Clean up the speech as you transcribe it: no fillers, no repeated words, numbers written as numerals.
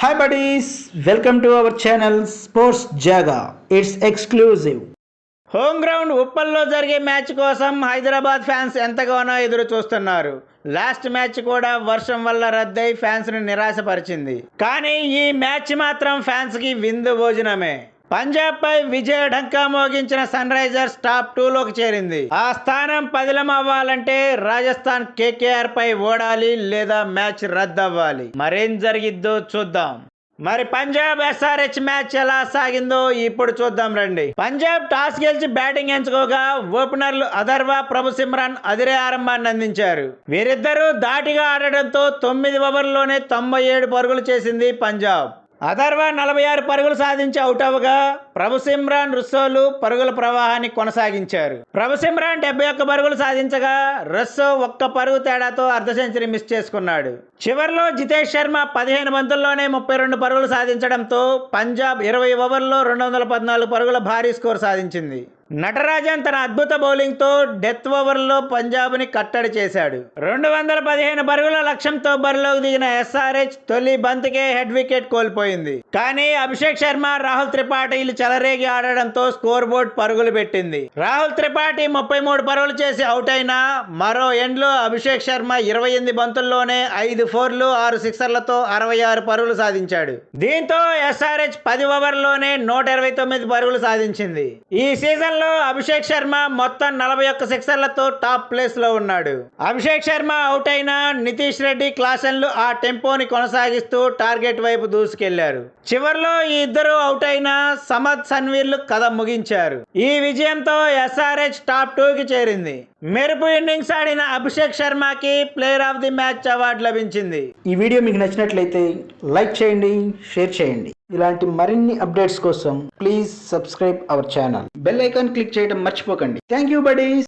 Hi buddies, welcome to our channel Sports Jaga. It's exclusive. Home ground ఉప్పల్లో జరిగే match కోసం Hyderabad fans ఎంతగానో ఎదురు చూస్తున్నారు. లాస్ట్ మ్యాచ్ కూడా వర్షం వల్ల రద్దై ఫ్యాన్స్ని నిరాశపరిచింది. కానీ ఈ మ్యాచ్ మాత్రం ఫ్యాన్స్కి విందు భోజనమే. పంజాబ్ పై విజయ ఢంకా మోగించిన సన్ రైజర్స్ టాప్ 2లోకి చేరింది. ఆ స్థానం పదిలం అవ్వాలంటే రాజస్థాన్ కేకేఆర్ పై ఓడాలి లేదా మ్యాచ్ రద్దవ్వాలి. మరేం జరిగిద్దో చూద్దాం. మరి పంజాబ్ ఎస్ఆర్హెచ్ మ్యాచ్ ఎలా సాగిందో ఇప్పుడు చూద్దాం రండి. పంజాబ్ టాస్ గెలిచి బ్యాటింగ్ ఎంచుకోగా ఓపెనర్లు అథర్వ, ప్రభు సిమ్రాన్ అదిరే ఆరంభాన్ని అందించారు. వీరిద్దరూ ధాటిగా ఆడడంతో 9 ఓవర్లలోనే 97 పరుగులు చేసింది పంజాబ్. అథర్వ 46 పరుగులు సాధించి అవుట్ అవ్వగా ప్రభు సిమ్రాన్, రుస్సోలు పరుగుల ప్రవాహాన్ని కొనసాగించారు. ప్రభు సిమ్రాన్ 71 పరుగులు సాధించగా రస్సో 1 పరుగు తేడాతో అర్ధ సెంచరీ మిస్ చేసుకున్నాడు. చివర్లో జితేష్ శర్మ 15 బంతుల్లోనే 32 పరుగులు సాధించడంతో పంజాబ్ 20 ఓవర్లలో 214 పరుగుల భారీ స్కోర్ సాధించింది. నటరాజన్ తన అద్భుత బౌలింగ్తో డెత్ ఓవర్లో పంజాబ్ని కట్టడి చేశాడు. 215 పరుగుల లక్ష్యంతో బరిలోకి దిగిన ఎస్ఆర్హెచ్ తొలి బంతికే హెడ్ వికెట్ కోల్పోయింది. కానీ అభిషేక్ శర్మ, రాహుల్ త్రిపాఠీలు చెలరేగి ఆడడంతో స్కోర్ బోర్డ్ పరుగులు పెట్టింది. రాహుల్ త్రిపాఠి 33 పరుగులు చేసి అవుట్ అయినా మరో ఎండ్లో అభిషేక్ శర్మ 28 బంతుల్లోనే 5 ఫోర్లు 6 సిక్సర్లతో 66 పరుగులు సాధించాడు. దీంతో ఎస్ఆర్హెచ్ 10 ఓవర్లలోనే 129 పరుగులు సాధించింది. ఈ సీజన్ అభిషేక్ శర్మ మొత్తం 41 సిక్సర్లతో టాప్ ప్లేస్ లో ఉన్నాడు. అభిషేక్ శర్మ అవుట్ అయినా నితీష్ రెడ్డి, క్లాసెన్లు ఆ టెంపోని కొనసాగిస్తూ టార్గెట్ వైపు దూసుకెళ్లారు. చివర్లో ఈ ఇద్దరు అవుట్ అయినా సమద్, సన్వీర్లు కథ ముగించారు. ఈ విజయంతో ఎస్ఆర్హెచ్ టాప్ 2కి చేరింది. మెరుపు ఇన్నింగ్స్ ఆడిన అభిషేక్ శర్మకి player of the match award లభించింది. ఈ వీడియో మీకు నచ్చినట్లయితే లైక్ చేయండి, షేర్ చేయండి. ఇలాంటి మరిన్ని అప్డేట్స్ కోసం please subscribe our channel. Bell icon click చేయడం మర్చిపోకండి. Thank you buddies.